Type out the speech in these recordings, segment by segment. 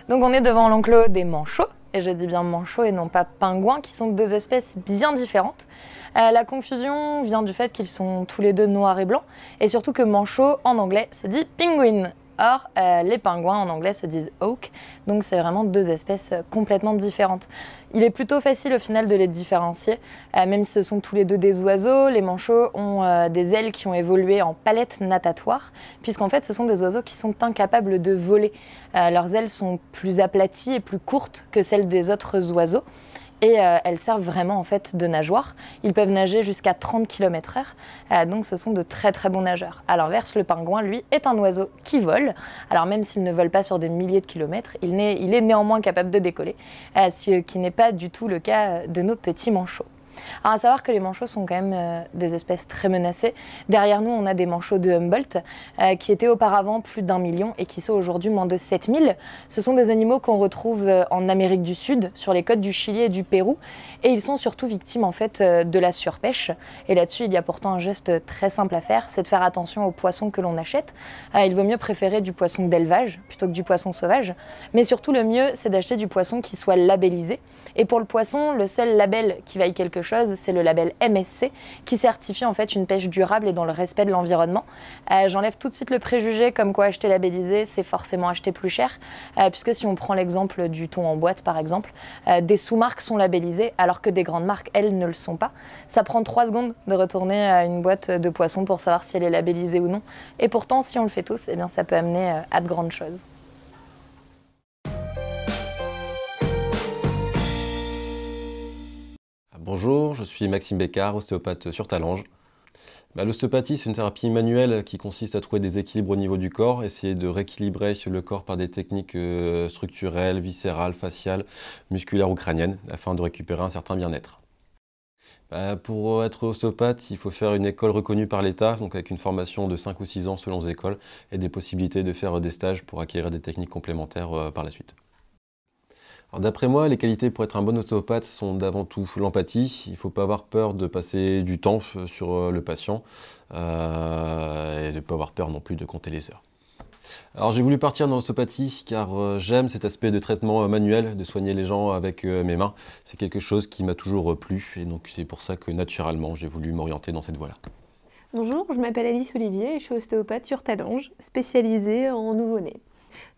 Donc on est devant l'enclos des manchots, et je dis bien manchots et non pas pingouins, qui sont deux espèces bien différentes. La confusion vient du fait qu'ils sont tous les deux noirs et blancs, et surtout que manchot en anglais se dit penguin. Or, les pingouins en anglais se disent hawk, donc c'est vraiment deux espèces complètement différentes. Il est plutôt facile au final de les différencier, même si ce sont tous les deux des oiseaux. Les manchots ont des ailes qui ont évolué en palettes natatoires, puisqu'en fait ce sont des oiseaux qui sont incapables de voler. Leurs ailes sont plus aplaties et plus courtes que celles des autres oiseaux. Et elles servent vraiment en fait de nageoires. Ils peuvent nager jusqu'à 30 km/h, donc ce sont de très très bons nageurs. À l'inverse, le pingouin, lui, est un oiseau qui vole. Alors même s'il ne vole pas sur des milliers de kilomètres, il est néanmoins capable de décoller, ce qui n'est pas du tout le cas de nos petits manchots. Alors à savoir que les manchots sont quand même des espèces très menacées. Derrière nous, on a des manchots de Humboldt qui étaient auparavant plus d'1 million et qui sont aujourd'hui moins de 7000. Ce sont des animaux qu'on retrouve en Amérique du Sud, sur les côtes du Chili et du Pérou. Et ils sont surtout victimes en fait de la surpêche. Et là-dessus, il y a pourtant un geste très simple à faire, c'est de faire attention aux poissons que l'on achète. Il vaut mieux préférer du poisson d'élevage plutôt que du poisson sauvage. Mais surtout, le mieux, c'est d'acheter du poisson qui soit labellisé. Et pour le poisson, le seul label qui vaille quelque chose, c'est le label MSC, qui certifie en fait une pêche durable et dans le respect de l'environnement. J'enlève tout de suite le préjugé comme quoi acheter labellisé, c'est forcément acheter plus cher, puisque si on prend l'exemple du thon en boîte par exemple, des sous-marques sont labellisées alors que des grandes marques, elles, ne le sont pas. Ça prend 3 secondes de retourner à une boîte de poisson pour savoir si elle est labellisée ou non. Et pourtant, si on le fait tous, eh bien, ça peut amener à de grandes choses. Bonjour, je suis Maxime Bécard, ostéopathe sur Talange. L'ostéopathie, c'est une thérapie manuelle qui consiste à trouver des équilibres au niveau du corps, essayer de rééquilibrer le corps par des techniques structurelles, viscérales, faciales, musculaires ou crâniennes, afin de récupérer un certain bien-être. Pour être ostéopathe, il faut faire une école reconnue par l'État, donc avec une formation de 5 ou 6 ans selon les écoles, et des possibilités de faire des stages pour acquérir des techniques complémentaires par la suite. D'après moi, les qualités pour être un bon ostéopathe sont d'avant tout l'empathie. Il ne faut pas avoir peur de passer du temps sur le patient et de ne pas avoir peur non plus de compter les heures. Alors j'ai voulu partir dans l'ostéopathie car j'aime cet aspect de traitement manuel, de soigner les gens avec mes mains. C'est quelque chose qui m'a toujours plu et donc c'est pour ça que naturellement j'ai voulu m'orienter dans cette voie-là. Bonjour, je m'appelle Alice Olivier et je suis ostéopathe sur Talange, spécialisée en nouveau-nés.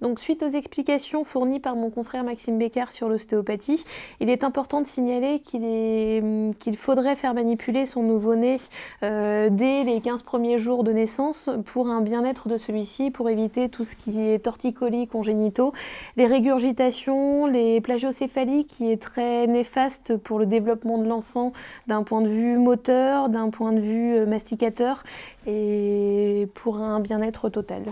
Donc, suite aux explications fournies par mon confrère Maxime Bécard sur l'ostéopathie, il est important de signaler qu'il faudrait faire manipuler son nouveau-né dès les 15 premiers jours de naissance pour un bien-être de celui-ci, pour éviter tout ce qui est torticolis congénitaux, les régurgitations, les plagiocéphalies qui est très néfaste pour le développement de l'enfant d'un point de vue moteur, d'un point de vue masticateur et pour un bien-être total.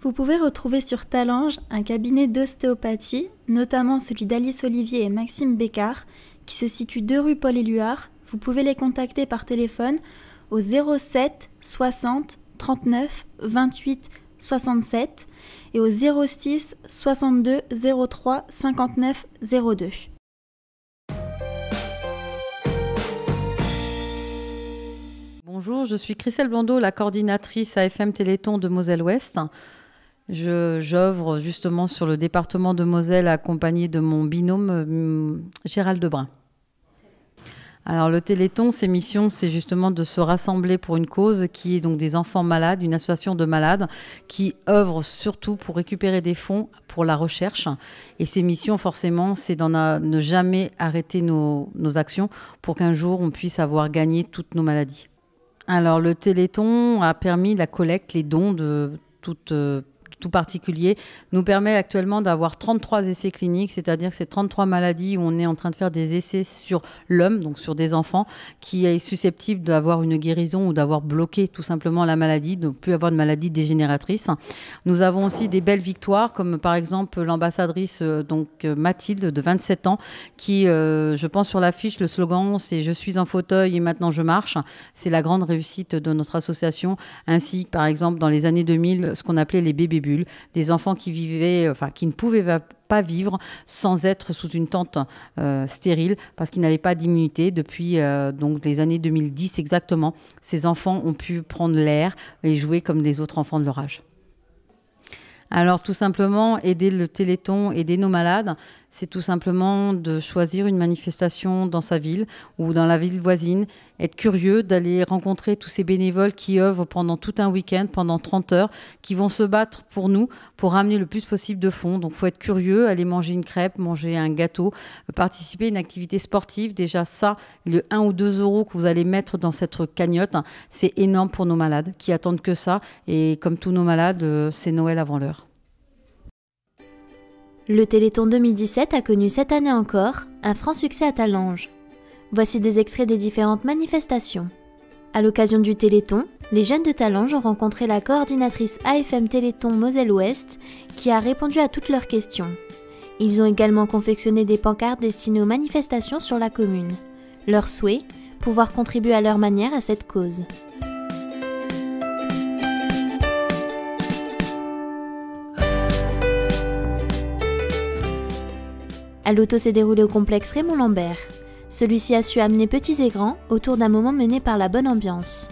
Vous pouvez retrouver sur Talange un cabinet d'ostéopathie, notamment celui d'Alice Olivier et Maxime Bécard, qui se situe 2 rue Paul-Éluard. Vous pouvez les contacter par téléphone au 07 60 39 28 67 et au 06 62 03 59 02. Bonjour, je suis Christelle Blondeau, la coordinatrice AFM Téléthon de Moselle-Ouest. J'œuvre justement sur le département de Moselle accompagnée de mon binôme Gérald Debrun. Alors le Téléthon, ses missions, c'est justement de se rassembler pour une cause qui est donc des enfants malades, une association de malades qui œuvre surtout pour récupérer des fonds pour la recherche. Et ses missions, forcément, c'est ne jamais arrêter nos actions pour qu'un jour on puisse avoir gagné toutes nos maladies. Alors le Téléthon a permis la collecte, les dons de tout particulier, nous permet actuellement d'avoir 33 essais cliniques, c'est-à-dire que c'est 33 maladies où on est en train de faire des essais sur l'homme, donc sur des enfants, qui est susceptible d'avoir une guérison ou d'avoir bloqué tout simplement la maladie, de ne plus avoir de maladie dégénératrice. Nous avons aussi des belles victoires, comme par exemple l'ambassadrice Mathilde, de 27 ans, qui, je pense sur l'affiche, le slogan, c'est « Je suis en fauteuil et maintenant je marche ». C'est la grande réussite de notre association, ainsi que par exemple dans les années 2000, ce qu'on appelait les bébés bulles, des enfants qui ne pouvaient pas vivre sans être sous une tente stérile parce qu'ils n'avaient pas d'immunité. Depuis donc les années 2010 exactement, ces enfants ont pu prendre l'air et jouer comme les autres enfants de leur âge. Alors tout simplement, aider le Téléthon, aider nos malades, c'est tout simplement de choisir une manifestation dans sa ville ou dans la ville voisine, être curieux, d'aller rencontrer tous ces bénévoles qui œuvrent pendant tout un week-end, pendant 30 heures, qui vont se battre pour nous, pour ramener le plus possible de fonds. Donc il faut être curieux, aller manger une crêpe, manger un gâteau, participer à une activité sportive. Déjà ça, le 1 ou 2 euros que vous allez mettre dans cette cagnotte, c'est énorme pour nos malades qui attendent que ça. Et comme tous nos malades, c'est Noël avant l'heure. Le Téléthon 2017 a connu cette année encore un franc succès à Talange. Voici des extraits des différentes manifestations. À l'occasion du Téléthon, les jeunes de Talange ont rencontré la coordinatrice AFM Téléthon Moselle-Ouest qui a répondu à toutes leurs questions. Ils ont également confectionné des pancartes destinées aux manifestations sur la commune. Leur souhait, pouvoir contribuer à leur manière à cette cause. L'auto s'est déroulée au complexe Raymond Lambert. Celui-ci a su amener petits et grands autour d'un moment mené par la bonne ambiance.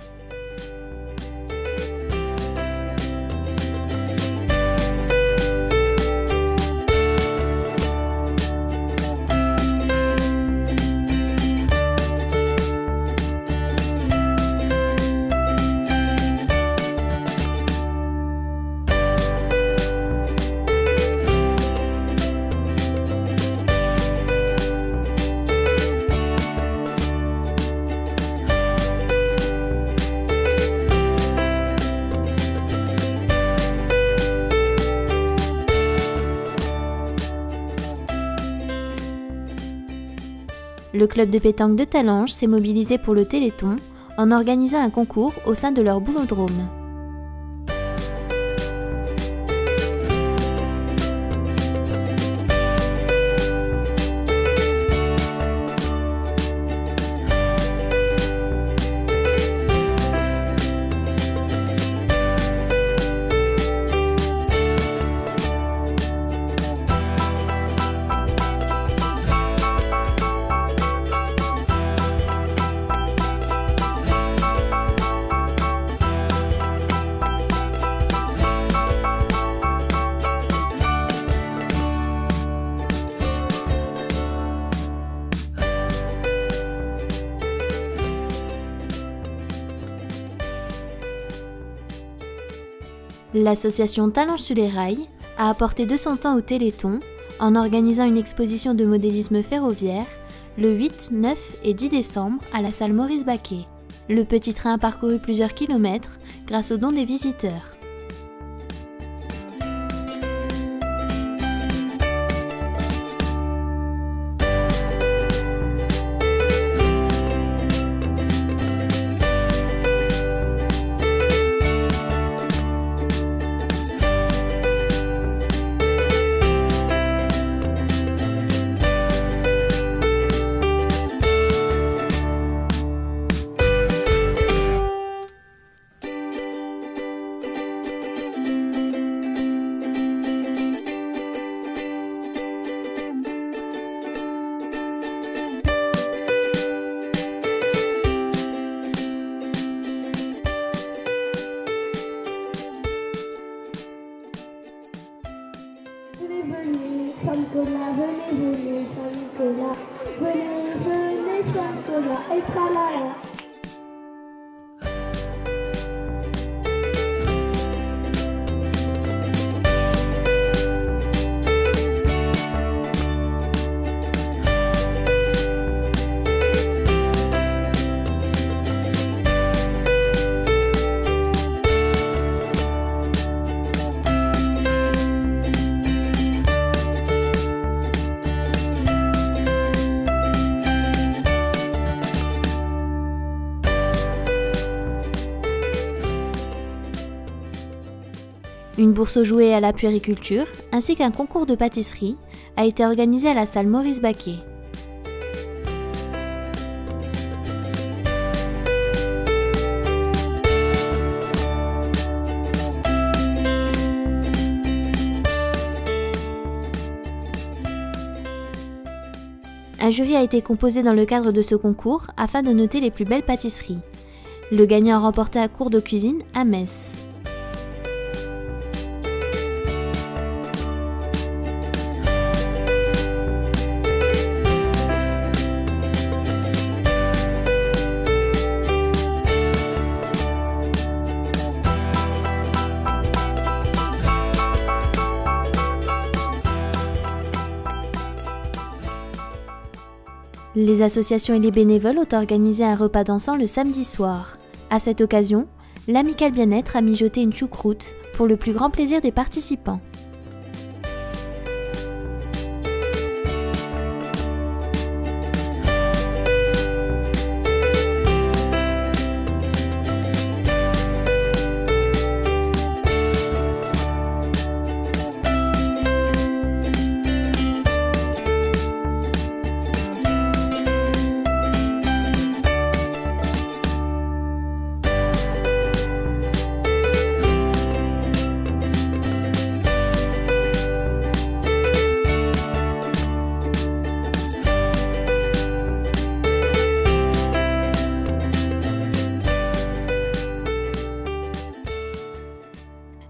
Le club de pétanque de Talange s'est mobilisé pour le Téléthon en organisant un concours au sein de leur boulodrome. L'association Talange sur les rails a apporté de son temps au Téléthon en organisant une exposition de modélisme ferroviaire le 8, 9 et 10 décembre à la salle Maurice Baquet. Le petit train a parcouru plusieurs kilomètres grâce aux dons des visiteurs. Venez, Saint-Nicolas, venez, Saint-Nicolas, venez, Saint-Nicolas, et tralala. Une bourse aux jouets à la puériculture, ainsi qu'un concours de pâtisserie, a été organisé à la salle Maurice Baquet. Un jury a été composé dans le cadre de ce concours afin de noter les plus belles pâtisseries. Le gagnant a remporté un cours de cuisine à Metz. Les associations et les bénévoles ont organisé un repas dansant le samedi soir. À cette occasion, l'Amicale Bien-être a mijoté une choucroute pour le plus grand plaisir des participants.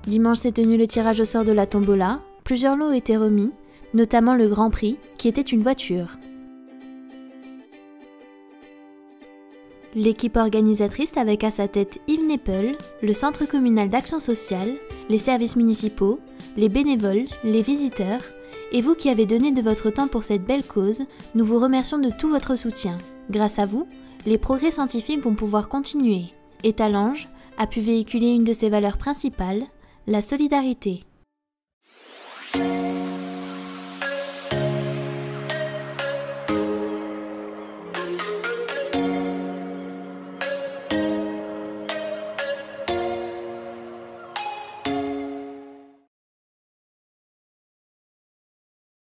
Dimanche s'est tenu le tirage au sort de la tombola. Plusieurs lots ont été remis, notamment le Grand Prix, qui était une voiture. L'équipe organisatrice avec à sa tête Yves Neppel, le Centre communal d'action sociale, les services municipaux, les bénévoles, les visiteurs, et vous qui avez donné de votre temps pour cette belle cause, nous vous remercions de tout votre soutien. Grâce à vous, les progrès scientifiques vont pouvoir continuer. Et Talange a pu véhiculer une de ses valeurs principales, la solidarité.